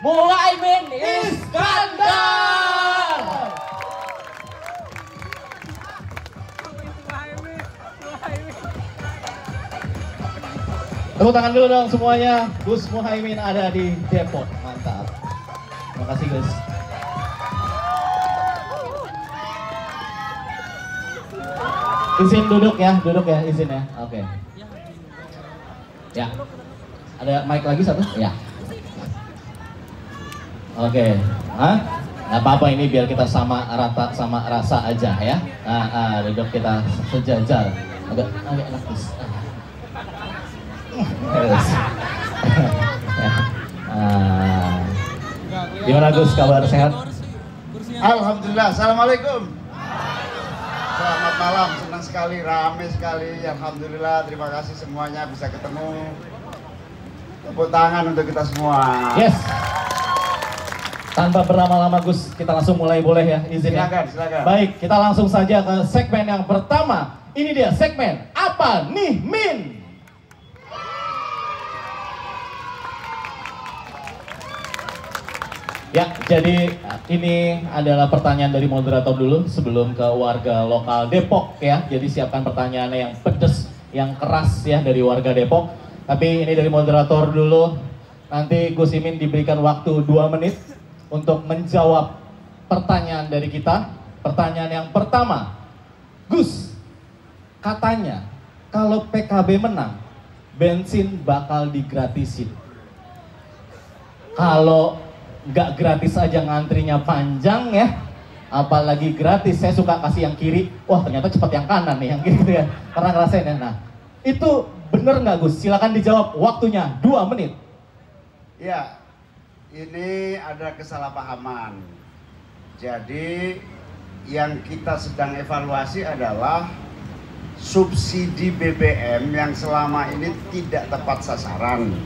Muhaimin Iskandar. Tepuk tangan dulu dong semuanya. Gus Muhaimin ada di Depok. Mantap. Terima kasih Gus. Izin duduk ya, izin ya. Oke. Ya. Ada mic lagi satu? Ya. Oke. Hah? Nggak apa-apa, ini biar kita sama rata sama rasa aja ya. Duduk kita sejajar. Agak enak Gus. Gimana Gus, kabar sehat? Alhamdulillah, assalamualaikum. Selamat malam, senang sekali, ramai sekali. Alhamdulillah, terima kasih semuanya bisa ketemu. Tepuk tangan untuk kita semua. Yes. Tanpa berlama-lama Gus, kita langsung mulai boleh ya, izin ya? Silakan. Baik, kita langsung saja ke segmen yang pertama. Ini dia segmen Apa Nih Min? Ya, jadi ini adalah pertanyaan dari moderator dulu sebelum ke warga lokal Depok ya. Jadi siapkan pertanyaannya yang pedes, yang keras ya dari warga Depok. Tapi ini dari moderator dulu. Nanti Gus Imin diberikan waktu 2 menit untuk menjawab pertanyaan dari kita. Pertanyaan yang pertama, Gus, katanya kalau PKB menang, bensin bakal digratisin. Kalau nggak gratis aja ngantrinya panjang ya, apalagi gratis. Saya suka kasih yang kiri, wah ternyata cepat yang kanan nih, yang kiri gitu ya, karena ngerasain ya. Nah, itu bener nggak Gus? Silakan dijawab, waktunya 2 menit. Ya, ini ada kesalahpahaman. Jadi yang kita sedang evaluasi adalah subsidi BBM yang selama ini tidak tepat sasaran.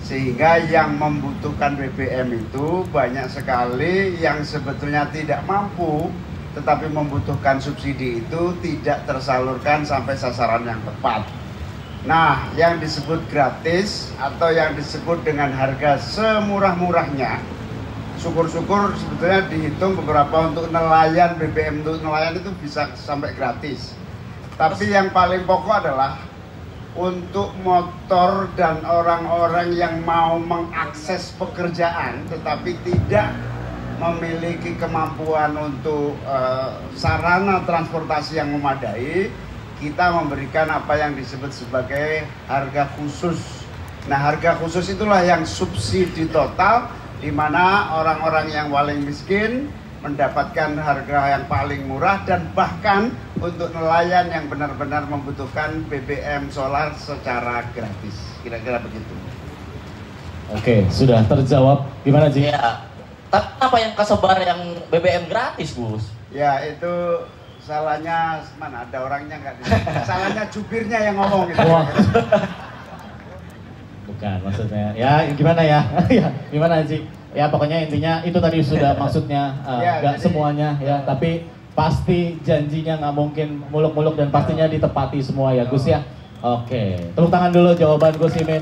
Sehingga yang membutuhkan BBM itu banyak sekali yang sebetulnya tidak mampu, tetapi membutuhkan subsidi itu tidak tersalurkan sampai sasaran yang tepat. Nah, yang disebut gratis atau yang disebut dengan harga semurah-murahnya, syukur-syukur sebetulnya dihitung beberapa untuk nelayan, BBM untuk nelayan itu bisa sampai gratis. Tapi yang paling pokok adalah untuk motor dan orang-orang yang mau mengakses pekerjaan tetapi tidak memiliki kemampuan untuk sarana transportasi yang memadai, kita memberikan apa yang disebut sebagai harga khusus. Nah, harga khusus itulah yang subsidi total, di mana orang-orang yang paling miskin mendapatkan harga yang paling murah, dan bahkan untuk nelayan yang benar-benar membutuhkan BBM solar secara gratis. Kira-kira begitu. Oke, sudah terjawab. Gimana Ji? Ya, tapi apa yang kesebar yang BBM gratis Gus? Ya, itu salahnya mana? Ada orangnya nggak? Salahnya jubirnya yang ngomong gitu. Wah. Bukan maksudnya. Ya gimana ya? Ya gimana Ji? Ya pokoknya intinya itu tadi sudah maksudnya nggak jadi semuanya ya, tapi pasti janjinya nggak mungkin muluk-muluk dan pastinya ditepati semua ya Gus ya. Oke, tepuk tangan dulu, jawaban Gus Imin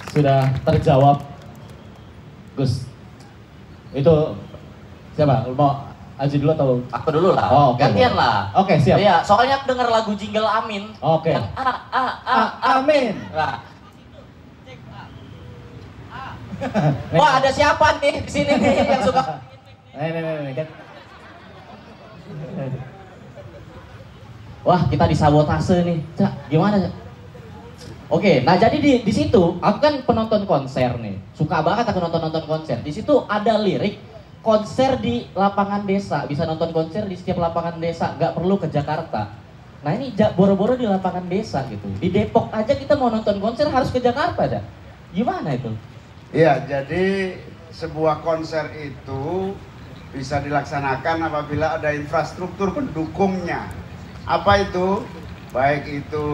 sudah terjawab. Gus, itu siapa? Mau Aji dulu atau? Aku dulu lah. Oh, gantian lah. Oke, siap. Iya, soalnya aku dengar lagu Jingle Amin. Oke. Yang Amin. Nah. Wah, ada siapa nih di sini nih yang suka? Nih. Wah, kita disabotase nih. Cak, gimana, Cak? Oke, nah jadi di situ aku kan penonton konser nih. Suka banget aku nonton konser. Di situ ada lirik konser di lapangan desa. Bisa nonton konser di setiap lapangan desa, nggak perlu ke Jakarta. Nah, ini boro-boro di lapangan desa gitu. Di Depok aja kita mau nonton konser harus ke Jakarta, Cak. Gimana itu? Iya, jadi sebuah konser itu bisa dilaksanakan apabila ada infrastruktur pendukungnya. Apa itu? Baik itu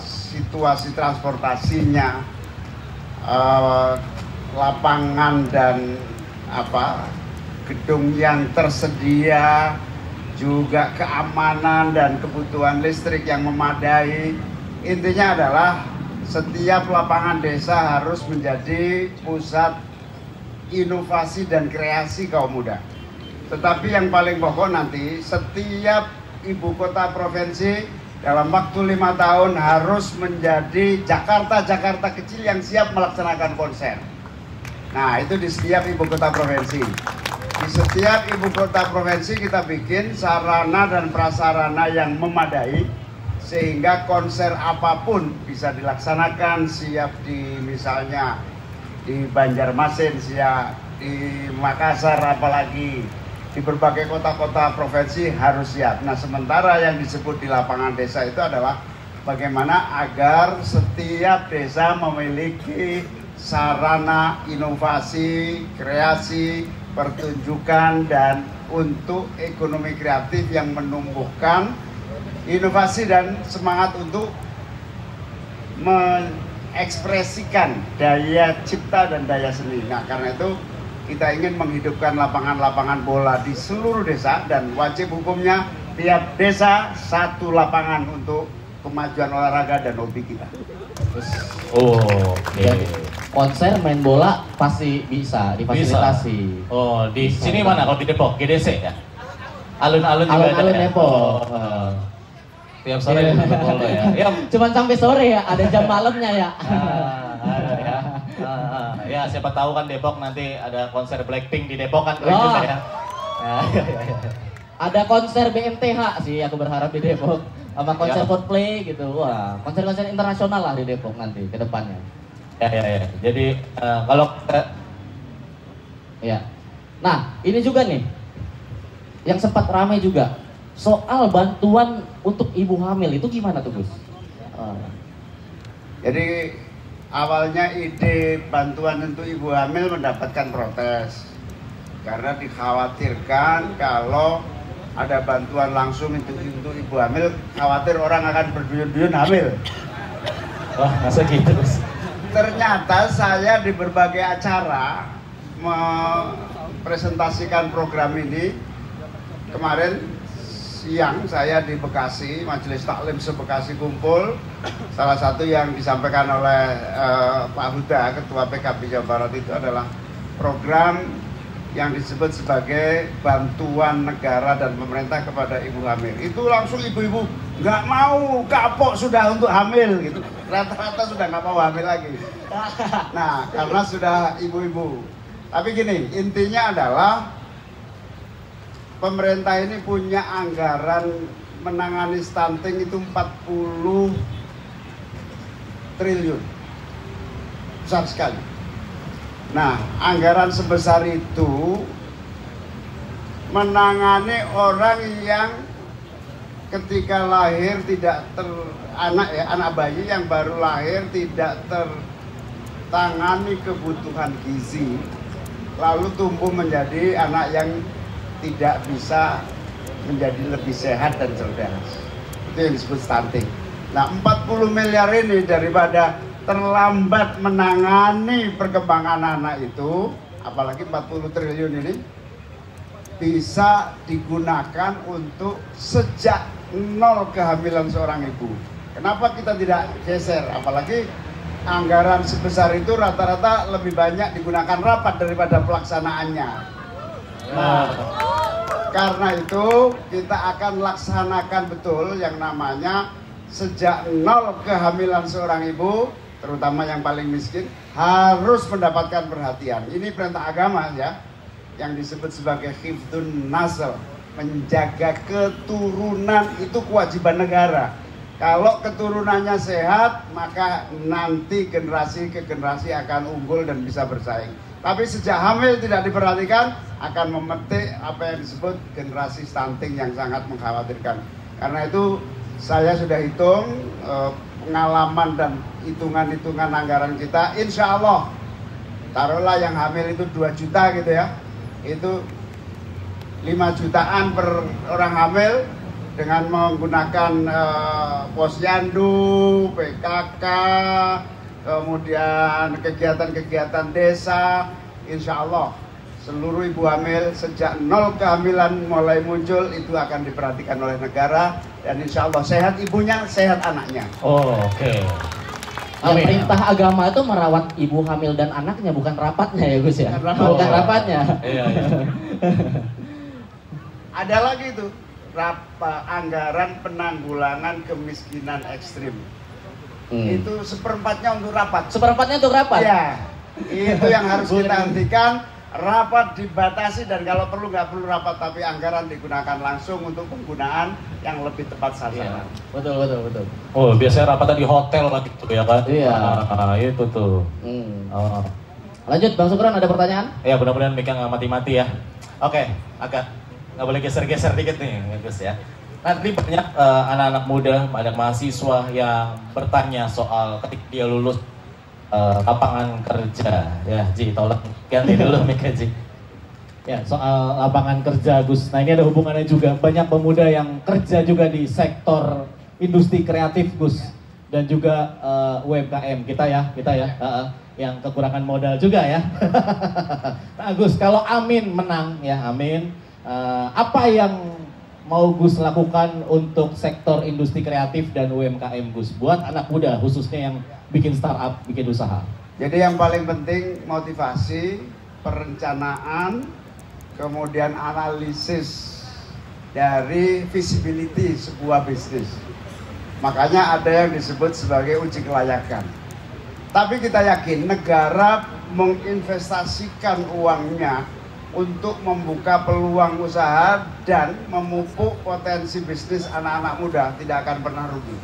situasi transportasinya, lapangan dan gedung yang tersedia, juga keamanan dan kebutuhan listrik yang memadai. Intinya adalah setiap lapangan desa harus menjadi pusat inovasi dan kreasi kaum muda. Tetapi yang paling pokok nanti, setiap ibu kota provinsi dalam waktu 5 tahun harus menjadi Jakarta kecil yang siap melaksanakan konser. Nah, itu di setiap ibu kota provinsi. Di setiap ibu kota provinsi kita bikin sarana dan prasarana yang memadai sehingga konser apapun bisa dilaksanakan, siap di misalnya di Banjarmasin, siap di Makassar, apalagi di berbagai kota-kota provinsi harus siap. Nah, sementara yang disebut di lapangan desa itu adalah bagaimana agar setiap desa memiliki sarana inovasi, kreasi, pertunjukan, dan untuk ekonomi kreatif yang menumbuhkan inovasi dan semangat untuk mengekspresikan daya cipta dan daya seni. Nah, karena itu kita ingin menghidupkan lapangan-lapangan bola di seluruh desa, dan wajib hukumnya tiap desa satu lapangan untuk kemajuan olahraga dan hobi kita. Oh, Jadi, konser main bola pasti bisa difasilitasi. Oh, di sini mana? Kalau di Depok, GDC ya? Alun-alun juga ada. Alun-alun ya? Depok. Tiap sore di Depok ya. Ya, Cuman sampai sore ya, ada jam malamnya ya. ada ya. Ya, siapa tahu kan Depok nanti ada konser Blackpink di Depok kan, keren Wah. juga ya. Ada konser BMTH sih, aku berharap di Depok. Sama konser Ya. Coldplay gitu. Wah, konser-konser internasional lah di Depok nanti ke depannya. Ya. Jadi kalau Ya. Nah, ini juga nih yang sempat ramai juga soal bantuan untuk ibu hamil itu gimana tuh, Gus? Jadi awalnya ide bantuan untuk ibu hamil mendapatkan protes karena dikhawatirkan kalau ada bantuan langsung untuk ibu hamil, khawatir orang akan berduyun-duyun hamil. wah, masa gitu Gus? Ternyata saya di berbagai acara mempresentasikan program ini. Kemarin siang saya di Bekasi, Majelis Taklim se-Bekasi kumpul. Salah satu yang disampaikan oleh Pak Huda, Ketua PKB Jawa Barat, itu adalah program yang disebut sebagai bantuan negara dan pemerintah kepada ibu hamil. Itu langsung ibu-ibu nggak mau, kapok sudah untuk hamil gitu. Rata-rata sudah nggak mau hamil lagi. Nah, karena sudah ibu-ibu. Tapi gini, intinya adalah pemerintah ini punya anggaran menangani stunting itu 40 triliun. Besar sekali. Nah, anggaran sebesar itu menangani orang yang ketika lahir tidak anak bayi yang baru lahir tidak tertangani kebutuhan gizi, lalu tumbuh menjadi anak yang tidak bisa menjadi lebih sehat dan cerdas. Itu yang disebut stunting. Nah, 40 miliar ini daripada terlambat menangani perkembangan anak itu, apalagi 40 triliun ini bisa digunakan untuk sejak nol kehamilan seorang ibu. Kenapa kita tidak geser? Apalagi anggaran sebesar itu rata-rata lebih banyak digunakan rapat daripada pelaksanaannya. Nah, karena itu kita akan laksanakan betul yang namanya sejak nol kehamilan seorang ibu, terutama yang paling miskin, harus mendapatkan perhatian. Ini perintah agama ya, yang disebut sebagai hifdzun nasl, menjaga keturunan itu kewajiban negara. Kalau keturunannya sehat, maka nanti generasi ke generasi akan unggul dan bisa bersaing. Tapi sejak hamil tidak diperhatikan, akan memetik apa yang disebut generasi stunting yang sangat mengkhawatirkan. Karena itu saya sudah hitung pengalaman dan hitungan-hitungan anggaran kita, insya Allah taruhlah yang hamil itu 2 juta gitu ya, itu 5 jutaan per orang hamil dengan menggunakan posyandu, PKK, kemudian kegiatan-kegiatan desa. Insya Allah seluruh ibu hamil sejak nol kehamilan mulai muncul itu akan diperhatikan oleh negara, dan insya Allah sehat ibunya, sehat anaknya. Oh, oke. Amin. perintah agama itu merawat ibu hamil dan anaknya, bukan rapatnya ya Gus ya. Bukan rapatnya. Iya, iya. Ada lagi tuh anggaran penanggulangan kemiskinan ekstrim. Itu seperempatnya untuk rapat. Seperempatnya untuk rapat. Ya, itu yang harus kita hentikan. Rapat dibatasi dan kalau perlu nggak perlu rapat, tapi anggaran digunakan langsung untuk penggunaan yang lebih tepat sasaran. Betul. Oh, biasanya rapatnya di hotel lah gitu ya kan? Iya. Itu tuh. Oh. Lanjut Bang Sukron, ada pertanyaan? Ya, mudah-mudahan Mika nggak mati-mati ya. Oke, agak nggak boleh geser-geser dikit nih, Gus ya. Nanti banyak anak-anak muda, banyak mahasiswa yang bertanya soal ketika dia lulus lapangan kerja. Ya, Ji, tolong ganti dulu Mika, Ji. Ya, soal lapangan kerja, Gus. Nah, ini ada hubungannya juga. Banyak pemuda yang kerja juga di sektor industri kreatif, Gus. Dan juga UMKM kita ya. Yang kekurangan modal juga ya. Nah, Gus, kalau Amin menang ya, Amin. Apa yang mau Gus lakukan untuk sektor industri kreatif dan UMKM, Gus? Buat anak muda, khususnya yang bikin startup, bikin usaha. Jadi yang paling penting motivasi, perencanaan, kemudian analisis dari visibility sebuah bisnis. Makanya ada yang disebut sebagai uji kelayakan. Tapi kita yakin negara menginvestasikan uangnya untuk membuka peluang usaha dan memupuk potensi bisnis anak-anak muda, tidak akan pernah rugi.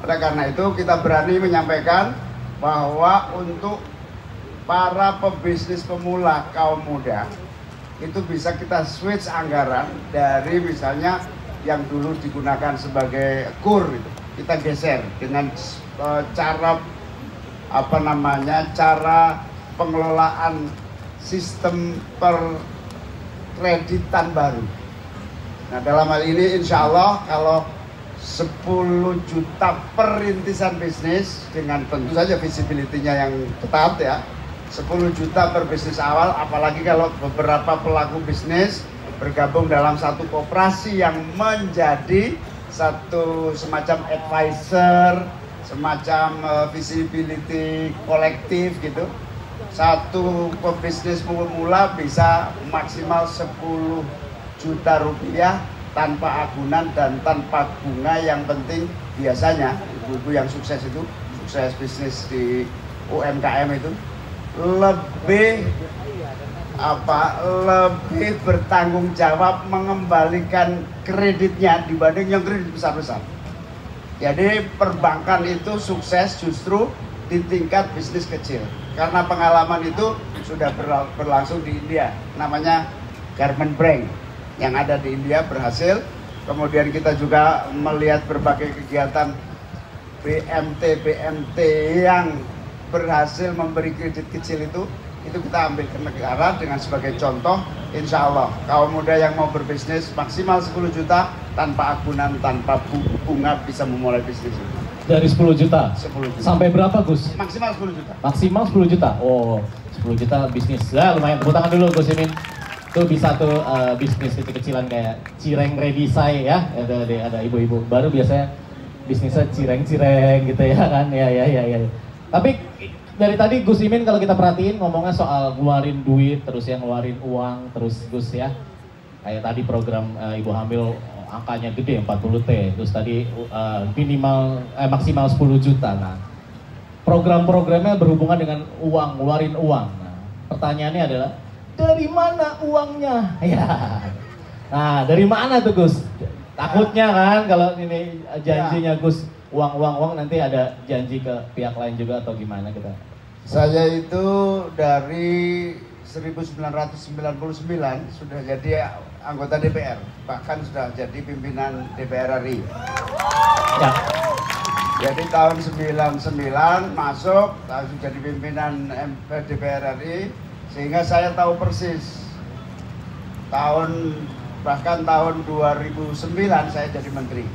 Oleh karena itu kita berani menyampaikan bahwa untuk para pebisnis pemula kaum muda itu bisa kita switch anggaran dari misalnya yang dulu digunakan sebagai KUR, kita geser dengan cara cara pengelolaan sistem perkreditan baru. Nah, dalam hal ini insya Allah kalau 10 juta perintisan bisnis dengan tentu saja visibility-nya yang ketat ya, 10 juta per bisnis awal, apalagi kalau beberapa pelaku bisnis bergabung dalam satu koperasi yang menjadi satu semacam advisor, semacam visibility kolektif gitu. Satu pebisnis pemula bisa maksimal 10 juta rupiah tanpa agunan dan tanpa bunga. Yang penting biasanya ibu-ibu yang sukses itu, sukses bisnis di UMKM itu lebih bertanggung jawab mengembalikan kreditnya dibanding yang kredit besar-besar. Jadi perbankan itu sukses justru di tingkat bisnis kecil. Karena pengalaman itu sudah berlangsung di India, namanya Garment Bank yang ada di India berhasil. Kemudian kita juga melihat berbagai kegiatan BMT yang berhasil memberi kredit kecil itu kita ambil ke negara dengan sebagai contoh. Insya Allah kaum muda yang mau berbisnis maksimal 10 juta tanpa agunan, tanpa bunga bisa memulai bisnis itu. Dari 10 juta? 10 juta. Sampai berapa, Gus? Maksimal 10 juta. Maksimal 10 juta? Oh, 10 juta bisnis. Ya, lumayan. Tepuk tangan dulu, Gus Imin. Itu bisa tuh bisnis kecil-kecilan kayak cireng redisai ya. Ada ibu-ibu. Baru biasanya bisnisnya cireng-cireng gitu ya kan. Ya. Tapi dari tadi Gus Imin kalau kita perhatiin ngomongnya soal ngeluarin duit, terus yang ngeluarin uang, terus Gus ya. Kayak tadi program ibu hamil angkanya gede 40T, terus tadi maksimal 10 juta. Nah, program-programnya berhubungan dengan uang, ngeluarin uang. Nah, pertanyaannya adalah dari mana uangnya? Ya. Nah, dari mana tuh Gus? Takutnya kan kalau ini janjinya Gus uang nanti ada janji ke pihak lain juga atau gimana kita? Saya itu dari 1999 sudah jadi anggota DPR, bahkan sudah jadi pimpinan DPR RI. Ya. Jadi tahun 99 masuk, langsung jadi pimpinan DPR RI, sehingga saya tahu persis. Bahkan tahun 2009 saya jadi menteri.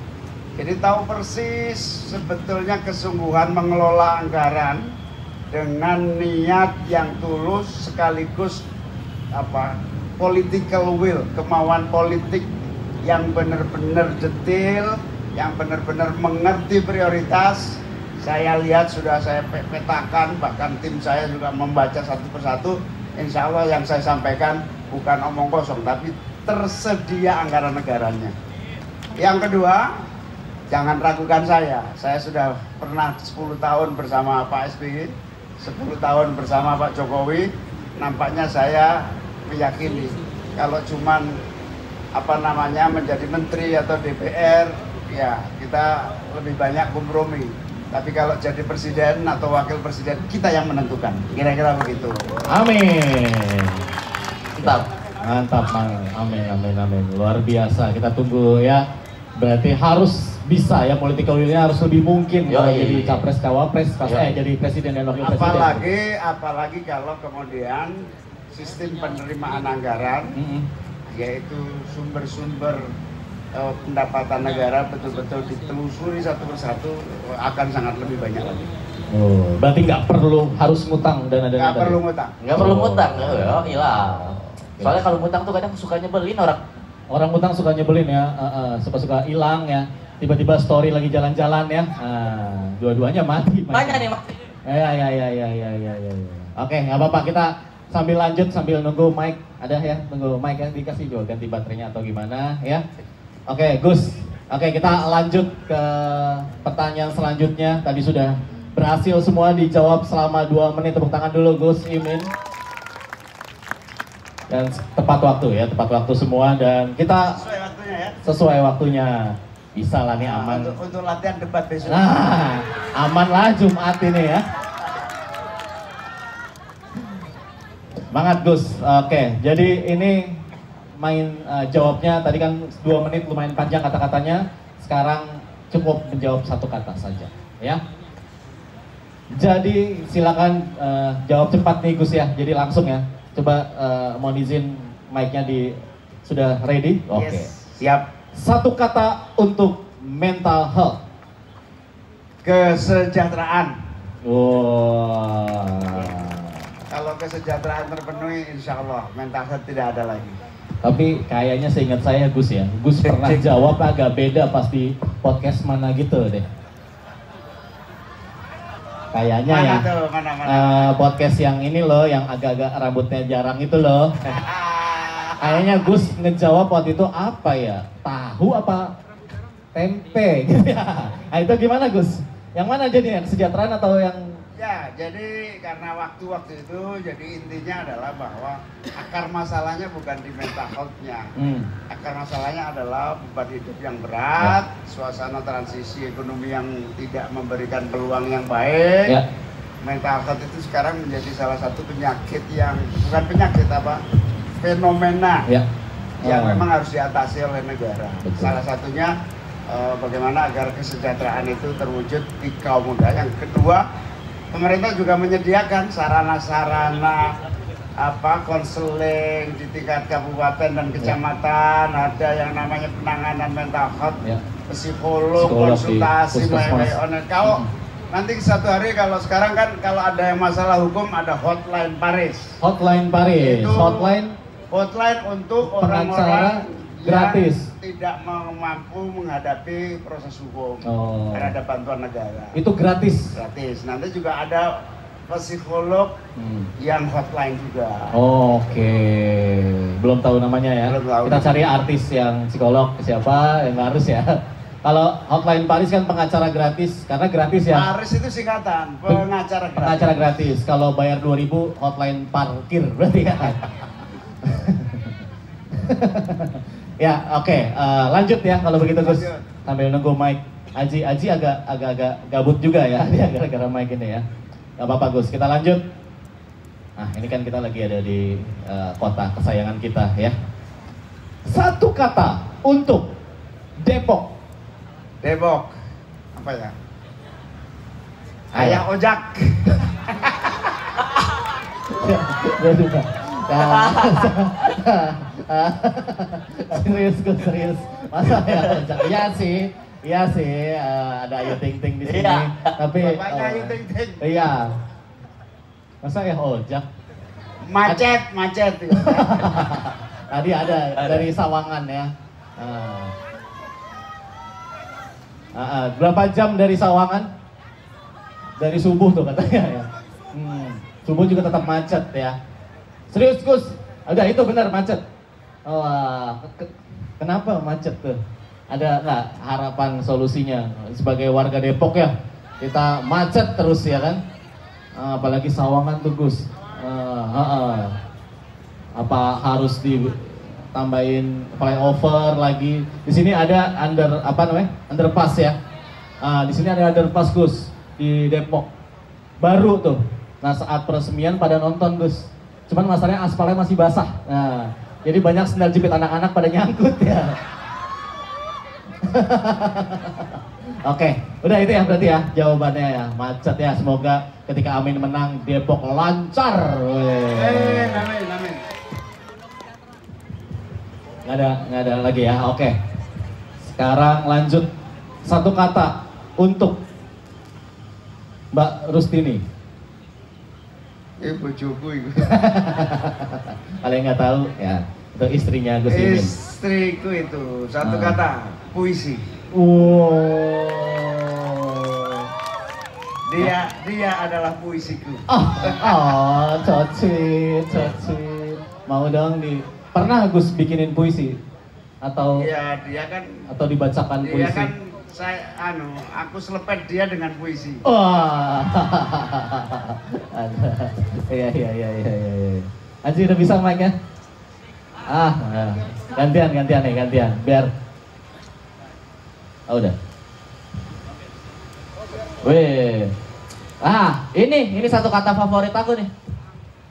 Jadi tahu persis sebetulnya kesungguhan mengelola anggaran dengan niat yang tulus sekaligus political will, kemauan politik yang benar-benar detail, yang benar-benar mengerti prioritas, saya lihat sudah saya petakan, bahkan tim saya juga membaca satu persatu. Insya Allah yang saya sampaikan bukan omong kosong, tapi tersedia anggaran negaranya. Yang kedua, jangan ragukan saya sudah pernah 10 tahun bersama Pak SBY, 10 tahun bersama Pak Jokowi. Nampaknya saya meyakini kalau cuman menjadi menteri atau DPR, ya kita lebih banyak kompromi. Tapi kalau jadi presiden atau wakil presiden, kita yang menentukan. Kira-kira begitu. Amin. Mantap. Mantap, amin. Luar biasa. Kita tunggu ya. Berarti harus bisa ya, political will-nya harus lebih mungkin kalau jadi capres cawapres, jadi presiden dan wakil presiden. Apalagi kalau kemudian sistem penerimaan anggaran, yaitu sumber-sumber pendapatan negara betul-betul ditelusuri satu persatu, akan sangat lebih banyak lagi. Oh, berarti nggak perlu harus ngutang dana. Nggak perlu ngutang. Nggak perlu ngutang, hilang. Soalnya kalau ngutang tuh kadang suka nyebelin orang. Orang ngutang suka nyebelin ya, suka hilang ya. Tiba-tiba story lagi jalan-jalan ya, dua-duanya mati. Banyak nih mati. Ya. Oke, nggak apa-apa, kita sambil lanjut sambil nunggu mic. Ada ya, nunggu mic ya, dikasih juga ganti baterainya atau gimana ya. Oke, Gus. Oke, kita lanjut ke pertanyaan selanjutnya. Tadi sudah berhasil semua dijawab selama 2 menit. Tepuk tangan dulu Gus Imin. Dan tepat waktu ya, tepat waktu semua. Dan kita Sesuai waktunya ya. sesuai waktunya. Bisa lah nih, aman. Untuk latihan debat besok. Nah, aman lah Jumat ini ya. Semangat Gus. Oke, jadi ini main jawabnya tadi kan 2 menit lumayan panjang kata-katanya. Sekarang cukup menjawab 1 kata saja ya. Jadi silakan jawab cepat nih Gus ya. Jadi langsung ya. Coba mohon izin mic-nya sudah ready? Oke. Yes, siap. 1 kata untuk mental health. Kesejahteraan. Wah. Kalau kesejahteraan terpenuhi, insya Allah mental health tidak ada lagi. Tapi kayaknya seingat saya Gus ya, Gus pernah jawab agak beda pas di podcast mana gitu deh. Kayaknya Mana ya, tuh, mana? podcast yang ini loh, yang agak-agak rambutnya jarang itu loh. Kayaknya Gus ngejawab waktu itu apa ya, tahu apa tempe gitu ya. Nah itu gimana Gus? Yang mana jadinya, kesejahteraan atau yang? Ya, jadi karena waktu itu, jadi intinya adalah bahwa akar masalahnya bukan di mental health-nya. Akar masalahnya adalah beban hidup yang berat, suasana transisi ekonomi yang tidak memberikan peluang yang baik. Mental health itu sekarang menjadi salah satu penyakit yang, bukan penyakit fenomena yang memang harus diatasi oleh negara. Betul. Salah satunya bagaimana agar kesejahteraan itu terwujud di kaum muda. Yang kedua, pemerintah juga menyediakan sarana-sarana konseling di tingkat kabupaten dan kecamatan. Ada yang namanya penanganan mental health, psikolog, konsultasi, online. Kalau nanti satu hari, kalau sekarang kan kalau ada yang masalah hukum ada hotline Paris. Hotline Paris. Itu hotline untuk orang-orang gratis, tidak mampu menghadapi proses hukum karena ada bantuan negara. Itu gratis. Gratis. Nanti juga ada psikolog yang hotline juga. Oke, belum tahu namanya ya. Belum tahu. Kita cari artis yang psikolog siapa yang harus ya. Kalau hotline Paris kan pengacara gratis, karena gratis ya. Paris itu singkatan pengacara gratis. Pengacara gratis. Kalau bayar 2.000 hotline parkir berarti ya. Ya, oke. Lanjut ya kalau begitu Gus. Sambil nunggu mic. Aji agak gabut juga ya dia gara-gara mic ini ya. Gak apa-apa Gus, kita lanjut. Nah, ini kan kita lagi ada di kota kesayangan kita ya. 1 kata untuk Depok. Depok. Apa ya? Ayah ojak. Serius Gus, serius. Masa ya ojak? Iya sih, ada Ayu Ting Ting di sini. Tapi Bapaknya Ayu Ting Ting. Iya. Masa ya ojak? Macet. Tadi ada dari Sawangan ya. Berapa jam dari Sawangan? Dari subuh tuh katanya ya. Subuh juga tetap macet ya. Serius Gus? Udah itu benar macet. Wah, kenapa macet tuh? Ada nggak harapan solusinya sebagai warga Depok ya? Kita macet terus ya kan? Apalagi Sawangan tuh Gus. Apa harus ditambahin flyover lagi? Di sini ada underpass ya. Di sini ada underpass Gus di Depok. Baru tuh. Nah saat peresmian pada nonton Gus. Cuman masalahnya aspalnya masih basah. Nah, jadi banyak sendal jepit anak-anak pada nyangkut ya. Oke, udah itu ya berarti ya jawabannya ya. Macet ya. Semoga ketika Amin menang Depok lancar. Amin. Nggak ada lagi ya. Oke. Sekarang lanjut satu kata untuk Mbak Rustini. Bojoku itu. Kalian nggak tahu ya, itu istrinya Gus Imin. Istriku itu satu kata, puisi. Wow. Dia adalah puisiku. Cocit. Mau dong pernah Gus bikinin puisi atau? Iya, dia kan. Atau dibacakan puisi? Dia kan aku selepet dia dengan puisi. Wah. Iya. Anji udah bisa mic-nya? Gantian. Biar. Udah. Weh. Ini satu kata favorit aku nih.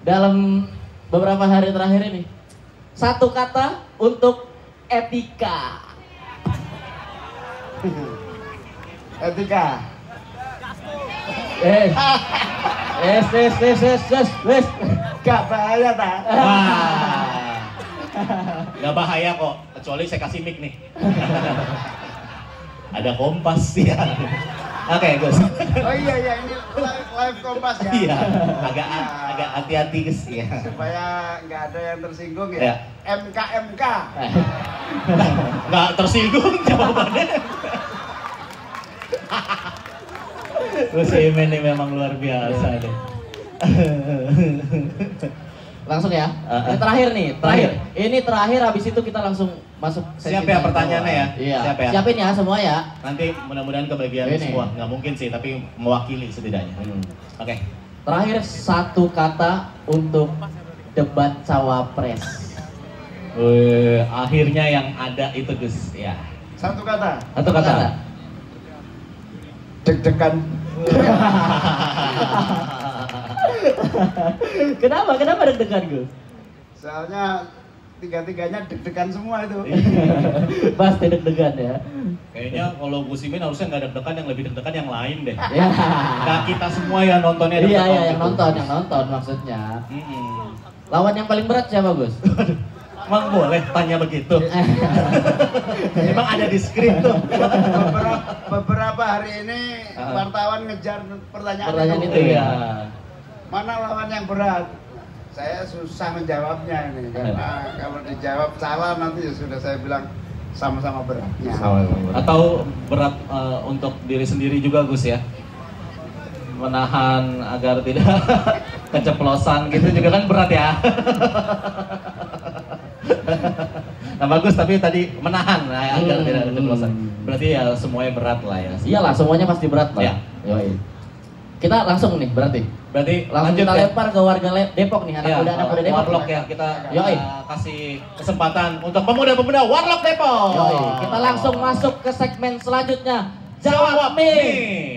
Dalam beberapa hari terakhir ini. Satu kata untuk etika. Etika. Gak bahaya tak? Gak bahaya kok, kecuali saya kasih mic nih. Ada Kompas ya. Oke, Gus. Oh iya ini live Kompas ya. Iya, agak hati-hati Gus ya. Supaya nggak ada yang tersinggung ya. MK. Nggak tersinggung jawabannya. Gus Imin ini memang luar biasa deh. Langsung ya. Ini terakhir. Ini terakhir, habis itu kita langsung masuk sesi. Siap ya pertanyaannya ya? Iya. Siap ya? Siapin ya semua ya. Nanti mudah-mudahan kebagian Ini. semua. Nggak mungkin sih, tapi mewakili setidaknya. Oke. Terakhir satu kata untuk debat cawapres. Akhirnya yang ada itu Gus ya. Satu kata. Deg-degan. Kenapa deg-degan Gus? Soalnya tiga-tiganya deg-degan semua itu. Pasti deg-degan ya. Kayaknya kalau Gus Imin harusnya nggak deg-degan, yang lebih deg-degan yang lain deh. Ya. Nah kita semua yang nontonnya deg-degan. Iya yang nonton maksudnya. Lawan yang paling berat siapa Gus? Emang boleh tanya begitu? Emang ada di skrip tuh. Beberapa hari ini wartawan ngejar pertanyaan itu ya. Mana lawan yang berat? Saya susah menjawabnya ini karena kalau dijawab salah nanti ya sudah saya bilang sama-sama beratnya. Atau berat untuk diri sendiri juga Gus ya? Menahan agar tidak keceplosan gitu juga kan berat ya. Nah bagus, tapi tadi menahan agar tidak keceplosan. Berarti ya semuanya berat lah ya. Iyalah, semuanya pasti berat lah. Ya. Yoi. Kita langsung nih berarti langsung lanjut kita ya? lempar ke warga Depok nih, anak muda Depok. Warlock ya, kita Yoi. kasih kesempatan untuk pemuda-pemuda Warlock Depok. Yoi. Kita langsung masuk ke segmen selanjutnya. Jawab Mi.